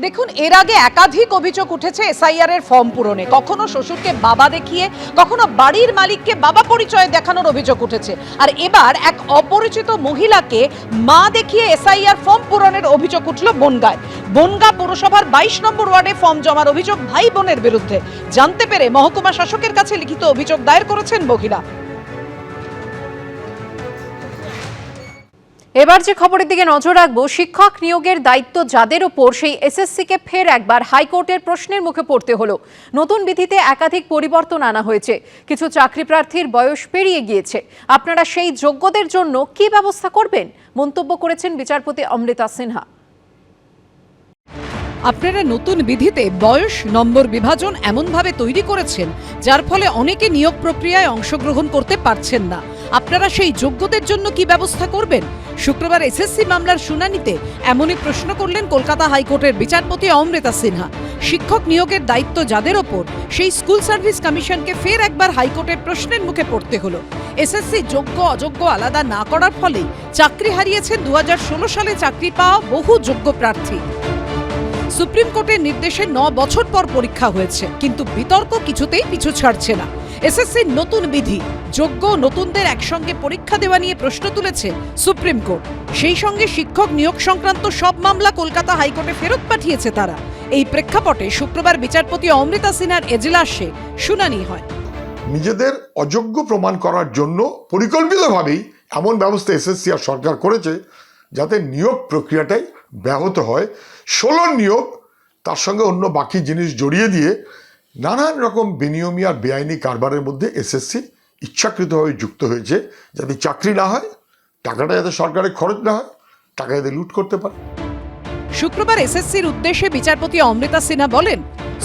দেখুন, এর আগে একাধিক অভিযোগ উঠেছে এসআইআর এর ফর্ম পূরণে। কখনো শ্বশুরকে বাবা দেখিয়ে, কখনো বাড়ির মালিককে বাবা পরিচয় দেখানোর অভিযোগ উঠেছে। আর এবার এক অপরিচিত মহিলাকে মা দেখিয়ে এসআইআর ফর্ম পূরণের অভিযোগ উঠল বনগাঁয়। বনগাঁ পুরসভার 22 নম্বর ওয়ার্ডে ফর্ম জমার অভিযোগ ভাই বোনের বিরুদ্ধে। জানতে পেরে মহকুমা শাসকের কাছে লিখিত অভিযোগ দায়ের করেছেন মহিলা। এবার যে খবরের দিকে নজর রাখবো, শিক্ষক নিয়োগের দায়িত্ব যাদের ওপর সেই এসএসসিকে ফের একবার হাইকোর্টের প্রশ্নের মুখে পড়তে হলো। নতুন বিধিতে একাধিক পরিবর্তন আনা হয়েছে। কিছু চাকরি প্রার্থীর বয়স পেরিয়ে গিয়েছে। আপনারা সেই যোগ্যদের জন্য কি ব্যবস্থা করবেন, মন্তব্য করেছেন বিচারপতি অমৃতা সিনহা। আপনারা নতুন বিধিতে বয়স নম্বর বিভাজন এমনভাবে তৈরি করেছেন যার ফলে অনেকে নিয়োগ প্রক্রিয়ায় অংশগ্রহণ করতে পারছেন না। আপনারা সেই যোগ্যদের জন্য কি ব্যবস্থা করবেন? শুক্রবার এসএসসি মামলার শুনানিতে এমনই প্রশ্ন করলেন কলকাতা হাইকোর্টের বিচারপতি অমৃতা সিনহা। শিক্ষক নিয়োগের দায়িত্ব যাদের ওপর সেই স্কুল সার্ভিস কমিশনকে ফের একবার হাইকোর্টের প্রশ্নের মুখে পড়তে হলো। এসএসসি যোগ্য অযোগ্য আলাদা না করার ফলে চাকরি হারিয়েছেন 2016 সালে চাকরি পাওয়া বহু যোগ্য প্রার্থী। সুপ্রিম কোর্টের নির্দেশে 9 বছর পর পরীক্ষা হয়েছে, কিন্তু বিতর্ক কিছুতেই পিছু ছাড়ছে না। এসএসসির নতুন বিধি, যোগ্য নতুনদের একসঙ্গে পরীক্ষা দেওয়া নিয়ে প্রশ্ন তুলেছে সুপ্রিম কোর্ট। সেই সঙ্গে শিক্ষক নিয়োগ সংক্রান্ত সব মামলা কলকাতা হাইকোর্টে ফেরত পাঠিয়েছে তারা। এই প্রেক্ষাপটে শুক্রবার বিচারপতি অমৃতা সিনহার এজলাসে শুনানি হয়। নিজেদের অযোগ্য প্রমাণ করার জন্য পরিকল্পিতভাবেই এমন ব্যবস্থা এসএসসি আর সরকার করেছে যাতে নিয়োগ প্রক্রিয়াটাই ব্যাহত হয়। 16 নিয়োগ, তার সঙ্গে অন্য বাকি জিনিস জড়িয়ে দিয়ে নানান রকম বেনিয়মি আর বেআইনি কারবারের মধ্যে এসএসসি ইচ্ছাকৃতভাবে যুক্ত হয়েছে, যাতে চাকরি না হয়, টাকাটা যাতে সরকারের খরচ না হয়, টাকা যাতে লুট করতে পারে। শুক্রবার এসএসসির উদ্দেশ্যে বিচারপতি অমৃতা সিনহা বলেন,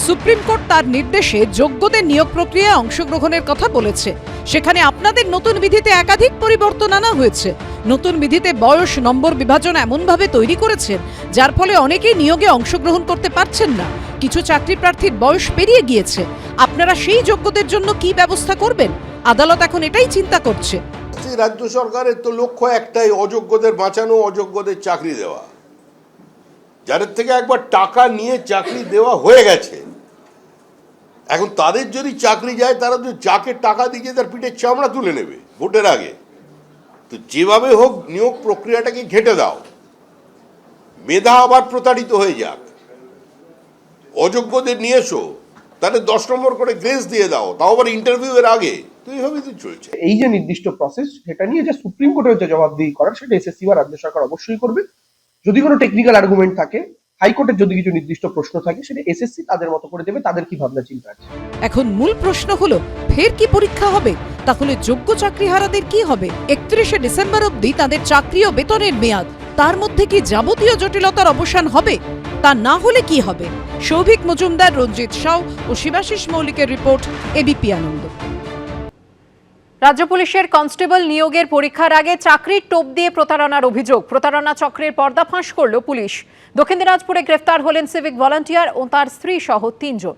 সুপ্রিম কোর্ট তার নির্দেশে যোগ্যদের নিয়োগ প্রক্রিয়ায় অংশগ্রহণের কথা বলেছে। সেখানে আপনাদের নতুন বিধিতে একাধিক পরিবর্তন আনা হয়েছে। নতুন বিধিতে বয়স নম্বর বিভাজন এমনভাবে তৈরি করেছেন যার ফলে অনেকেই নিয়োগে অংশগ্রহণ করতে পারছেন না। কিছু চাকরি প্রার্থীর বয়স পেরিয়ে গিয়েছে। আপনারা সেই যোগ্যদের জন্য কি ব্যবস্থা করবেন? আদালত এখন এটাই চিন্তা করছে। রাজ্য সরকারের তো লক্ষ্য একটাই, অযোগ্যদের বাঁচানো, অযোগ্যদের চাকরি দেওয়া। যাদের থেকে একবার টাকা নিয়ে চাকরি দেওয়া হয়ে গেছে, এখন তাদের যদি চাকরি যায়, তারা তো যাকে টাকা দিয়ে তার পিঠের চামড়া তুলে নেবে ভোটের আগে। তো যেভাবে হোক নিয়োগ প্রক্রিয়াটাকে ঘেঁটে দাও, মেধা আবার প্রতারিত হয়ে যাক। অযোগ্যদের নিয়ে এসো, তাদের 10 নম্বর করে গ্রেস দিয়ে দাও, তাও আবার ইন্টারভিউ এর আগে। তো এইভাবেই তো চলছে। এই যে নির্দিষ্ট প্রসেস, সেটা নিয়ে যে সুপ্রিম কোর্টের যে জবাবদিহি করার, সেটা এসএসসি বা রাজ্য সরকার অবশ্যই করবে। যদি কোনো টেকনিক্যাল আর্গুমেন্ট থাকে, হাইকোর্টের যদি কিছু নির্দিষ্ট প্রশ্ন থাকে, সেটা এসএসসি তাদের মতো করে দেবে, তাদের কি ভাবনা চিন্তা আছে। এখন মূল প্রশ্ন হলো, ফের কি পরীক্ষা হবে? তাহলে যোগ্য চাকরিহারাদের কি হবে? 31শে ডিসেম্বর অবধি তাদের চাকরি ও বেতনের মেয়াদ। তার মধ্যে কি যাবতীয় জটিলতার অবসান হবে? তা না হলে কি হবে? সৌভিক মজুমদার, রঞ্জিত সাউ ও শিবাশিস মৌলিকের রিপোর্ট, এবিপি আনন্দ। রাজ্য পুলিশের কনস্টেবল নিয়োগের পরীক্ষার আগে চাকরির টোপ দিয়ে প্রতারণার অভিযোগ। প্রতারণা চক্রের পর্দাফাঁস করল পুলিশ। দক্ষিণ দিনাজপুরে গ্রেফতার হলেন সিভিক ভলান্টিয়ার ও তার স্ত্রী সহ 3 জন।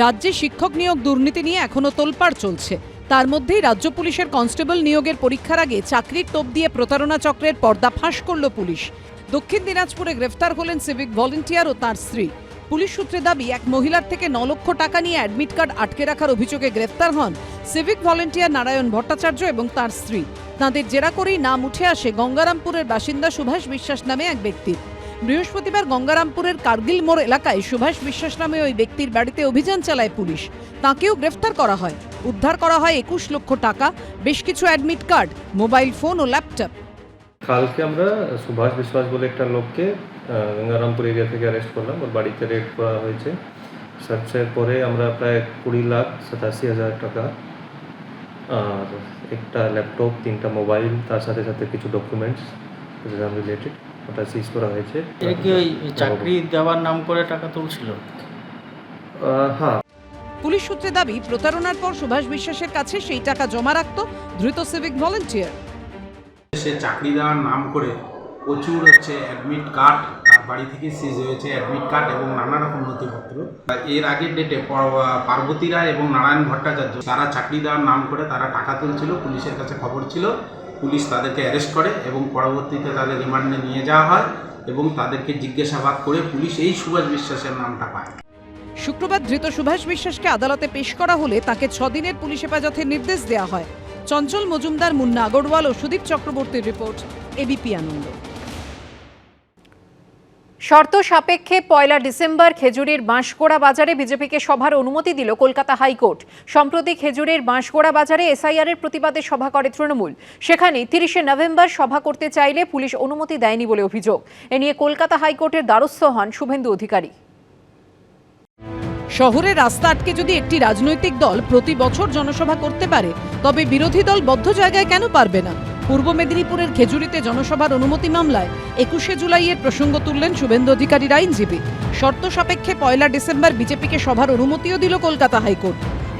রাজ্যে শিক্ষক নিয়োগ দুর্নীতি নিয়ে এখনো তোলপাড় চলছে। তার মধ্যেই রাজ্য পুলিশের কনস্টেবল নিয়োগের পরীক্ষার আগে চাকরির টোপ দিয়ে প্রতারণা চক্রের পর্দাফাঁস করল পুলিশ। দক্ষিণ দিনাজপুরে গ্রেফতার হলেন সিভিক ভলান্টিয়ার ও তার স্ত্রী। পুলিশ সূত্রে দাবি, এক মহিলার থেকে 9 লক্ষ টাকা নিয়ে অ্যাডমিট কার্ড আটকে রাখার অভিযোগে গ্রেফতার হন সিভিক ভলান্টিয়ার নারায়ণ ভট্টাচার্য এবং তার স্ত্রী। তাঁদের জেরা করেই নাম উঠে আসে গঙ্গারামপুরের বাসিন্দা সুভাষ বিশ্বাস নামে এক ব্যক্তির। বৃহস্পতিবার গঙ্গারামপুরের কার্গিল মোড় এলাকায় সুভাষ বিশ্বাস নামে ওই ব্যক্তির বাড়িতে অভিযান চালায় পুলিশ। তাঁকেও গ্রেফতার করা হয়। উদ্ধার করা হয় 21 লক্ষ টাকা, বেশ কিছু অ্যাডমিট কার্ড, মোবাইল ফোন ও ল্যাপটপ। কালকে আমরা সুভাষ বিশ্বাস বলে একটা লোককে গঙ্গারামপুর এরিয়া থেকে অ্যারেস্ট করলাম। ওর বাড়িতে রেড করা হয়েছে। সার্চের পরে আমরা প্রায় 20,87,000 টাকা আর একটা ল্যাপটপ, 3টা মোবাইল, তার সাথে সাথে কিছু ডকুমেন্টস এক্সাম রিলেটেড, ওটা সিজ করা হয়েছে। এর কি ওই চাকরি দেওয়ার নাম করে টাকা তুলছিল? হ্যাঁ। পুলিশ সূত্রে দাবি, প্রতারণার পর সুভাষ বিশ্বাসের কাছে সেই টাকা জমা রাখত ধৃত সিভিক ভলান্টিয়ার। সে চাকরি দেওয়ার নাম করে প্রচুর অ্যাডমিট কার্ড তার বাড়ি থেকে সিজ হয়েছে, অ্যাডমিট কার্ড এবং নানা রকম নথিপত্র। এর আগের ডেটে পার্বতী রায় এবং নারায়ণ ভট্টাচার্য তারা চাকরি দেওয়ার নাম করে তারা টাকা তুলছিল। পুলিশের কাছে খবর ছিল, পুলিশ তাদেরকে অ্যারেস্ট করে এবং পরবর্তীতে তাদের রিমান্ডে নিয়ে যাওয়া হয় এবং তাদেরকে জিজ্ঞাসাবাদ করে পুলিশ এই সুভাষ বিশ্বাসের নামটা পায়। শুক্রবার ধৃত সুভাষ বিশ্বাসকে আদালতে পেশ করা হলে তাকে 6 দিনের পুলিশ হেফাজতের নির্দেশ দেওয়া হয়। চঞ্চল মজুমদার, মুন্না আগরওয়াল ও সুদীপ চক্রবর্তীর রিপোর্ট, এবিপি আনন্দ। শর্ত সাপেক্ষে 1 ডিসেম্বর খেজুরির বাঁশগোড়া বাজারে বিজেপিকে সভার অনুমতি দিল কলকাতা হাইকোর্ট। সম্প্রতি খেজুরির বাঁশগোড়া বাজারে এসআইআর এর প্রতিবাদে সভা করে তৃণমূল। সেখানে 30 নভেম্বর সভা করতে চাইলে পুলিশ অনুমতি দেয়নি বলে অভিযোগ। এ নিয়ে কলকাতা হাইকোর্টের দ্বারস্থ হন শুভেন্দু অধিকারী। শহরে রাস্তা আটকে যদি একটি রাজনৈতিক দল প্রতি বছর জনসভা করতে পারে, তবে বিরোধী দল বদ্ধ জায়গায় কেন পারবে না? পূর্ব মেদিনীপুরের খেজুরিতে জনসভার অনুমতি মামলায় 21শে জুলাইয়ের প্রসঙ্গ তুললেন শুভেন্দু অধিকারীর আইনজীবী। শর্ত সাপেক্ষে 1 ডিসেম্বর বিজেপিকে সভার অনুমতিও দিল কলকাতা হাইকোর্ট।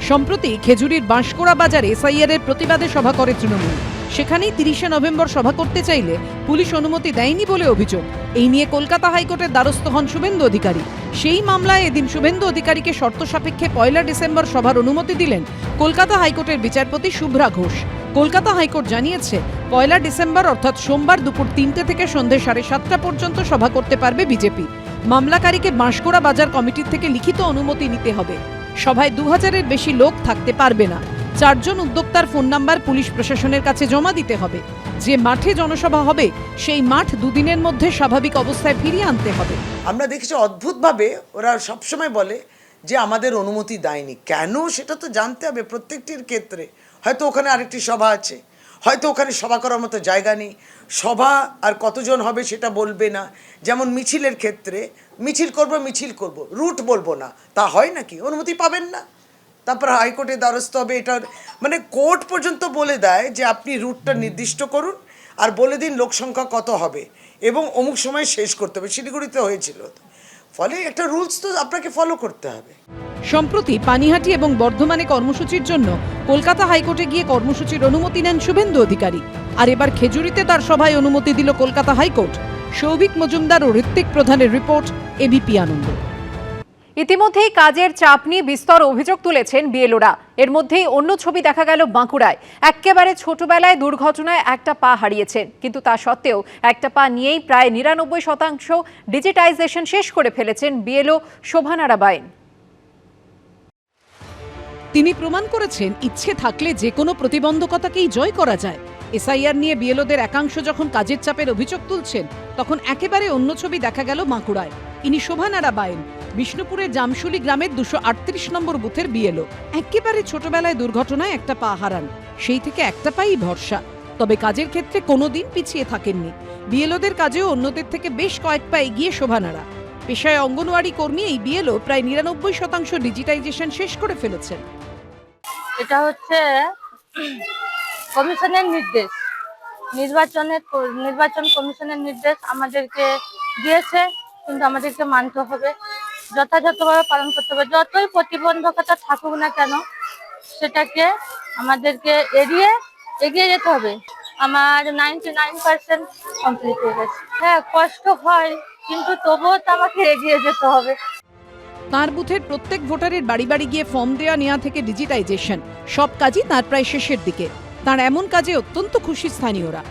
সম্প্রতি খেজুরির বাঁশগোড়া বাজারে এসআইআর এর প্রতিবাদে সভা করে তৃণমূল। সেখানেই 30শে নভেম্বর সভা করতে চাইলে পুলিশ অনুমতি দেয়নি বলে অভিযোগ। এই নিয়ে কলকাতা হাইকোর্টের দ্বারস্থ হন শুভেন্দু অধিকারী। সেই মামলায় এদিন শুভেন্দু অধিকারীকে শর্ত সাপেক্ষে 1 ডিসেম্বর সভার অনুমতি দিলেন কলকাতা হাইকোর্টের বিচারপতি শুভ্রা ঘোষ। কলকাতা হাইকোর্ট জানিয়েছে 1 ডিসেম্বর অর্থাৎ সোমবার দুপুর 3টে থেকে সন্ধে 7:30 পর্যন্ত সভা করতে পারবে বিজেপি। মামলাকারীকে বাঁশগোড়া বাজার কমিটির থেকে লিখিত অনুমতি নিতে হবে। সভায় 2000-এর বেশি লোক থাকতে পারবে না। 4 জন উদ্যোক্তার ফোন নাম্বার পুলিশ প্রশাসনের কাছে জমা দিতে হবে। যে মাঠে জনসভা হবে সেই মাঠ 2 দিনের মধ্যে স্বাভাবিক অবস্থায় ফিরিয়ে আনতে হবে। আমরা দেখেছি অদ্ভুতভাবে ওরা সবসময় বলে যে আমাদের অনুমতি দেয়নি। কেন সেটা তো জানতে হবে প্রত্যেকটির ক্ষেত্রে। হয়তো ওখানে আরেকটি সভা আছে, হয়তো ওখানে সভা করার মতো জায়গা নেই, সভা আর কতজন হবে সেটা বলবে না। যেমন মিছিলের ক্ষেত্রে মিছিল করব, রুট বলবো না, তা হয় নাকি? অনুমতি পাবেন না, তারপর হাইকোর্টে দ্বারস্থ হবে। এটা মানে কোর্ট পর্যন্ত বলে দেয় যে আপনি রুটটা নির্দিষ্ট করুন আর বলে দিন লোক সংখ্যা কত হবে এবং অমুক সময় শেষ করতে হবে। শিলিগুড়িতে হয়েছিল। ফলে একটা রুলস তো আপনাকে ফলো করতে হবে। সম্প্রতি পানিহাটি এবং বর্ধমানে কর্মসূচির জন্য কলকাতা হাইকোর্টে গিয়ে কর্মসূচির অনুমতি নেন শুভেন্দু অধিকারী। আর এবার খেজুরিতে তার সভায় অনুমতি দিল কলকাতা হাইকোর্ট। সৌভিক মজুমদার ও ঋত্বিক প্রধানের রিপোর্ট, এবিপি আনন্দ। ইতিমধ্যেই কাজের চাপ নিয়ে বিস্তর অভিযোগ তুলেছেন বিএলওরা। এর মধ্যেই অন্য ছবি দেখা গেল বাঁকুড়ায়। একেবারে ছোটবেলায় দুর্ঘটনায় একটা পা হারিয়েছেন, কিন্তু তা সত্ত্বেও একটা পা নিয়েই প্রায় 99% ডিজিটাইজেশন শেষ করে ফেলেছেন বিএলও শোভানারা বাইন। তিনি প্রমাণ করেছেন ইচ্ছে থাকলে যে কোনো প্রতিবন্ধকতাকেই জয় করা যায়। এসআইআর নিয়ে বিএলওদের একাংশ যখন কাজের চাপের অভিযোগ তুলছেন, তখন একেবারে অন্য ছবি দেখা গেল বাঁকুড়ায়। ইনি শোভানারা বাইন, বিষ্ণুপুরের জামশুলি গ্রামের 238 নম্বর বুথের বিএলও। একেবারে ছোটবেলায় দুর্ঘটনায় একটা পা হারান, সেই থেকে একটা পাই ভরসা। তবে কাজের ক্ষেত্রে কোনোদিন পিছিয়ে থাকেননি। বিএলওদের কাজেও অন্যদের থেকে বেশ কয়েক পা এগিয়ে শোভানারা। পেশায় অঙ্গনওয়াড়ি কর্মী এই বিএলও প্রায় 99% ডিজিটাইজেশন শেষ করে ফেলেছেন। এটা হচ্ছে কমিশনের নির্দেশ, নির্বাচন কমিশনের নির্দেশ আমাদেরকে দিয়েছে, কিন্তু আমাদেরকে মানতে হবে, যথাযথভাবে পালন করতে হবে। যতই প্রতিবন্ধকতা থাকুক না কেন সেটাকে আমাদেরকে এগিয়ে যেতে হবে। আমার 99% কমপ্লিট হয়ে গেছে। হ্যাঁ, কষ্ট হয়, কিন্তু তবুও তো আমাকে এগিয়ে যেতে হবে। তাঁর বুথের প্রত্যেক ভোটারের বাড়ি বাড়ি গিয়ে ফর্ম দেওয়া নেওয়া থেকে ডিজিটাইজেশন, সব কাজই তাঁর প্রায় শেষের দিকে। তাঁর এমন কাজে অত্যন্ত খুশি স্থানীয়রা।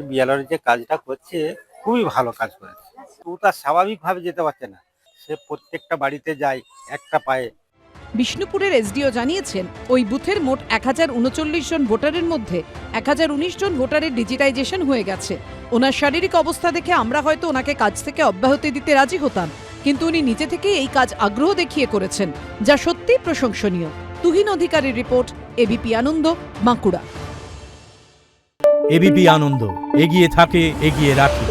বিএলওর যে কাজটা করছে খুবই ভালো কাজ করেছে। ও তার স্বাভাবিকভাবে যেতে পারছে না, সে প্রত্যেকটা বাড়িতে যায় একটা পায়ে। বিষ্ণুপুরের এসডিও জানিয়েছেন ওই বুথের মোট 1039 জন ভোটারের মধ্যে 1019 জন ভোটারের ডিজিটাইজেশন হয়ে গেছে। ওনার শারীরিক অবস্থা দেখে আমরা হয়তো ওনাকে কাজ থেকে অব্যাহতি দিতে রাজি হতাম, কিন্তু উনি নিজে থেকেই এই কাজ আগ্রহ দেখিয়ে করেছেন, যা সত্যিই প্রশংসনীয়। তুহিন অধিকারীর রিপোর্ট, এবিপি আনন্দ, বাঁকুড়া। এবিপি আনন্দ, এগিয়ে থাকে, এগিয়ে রাখে।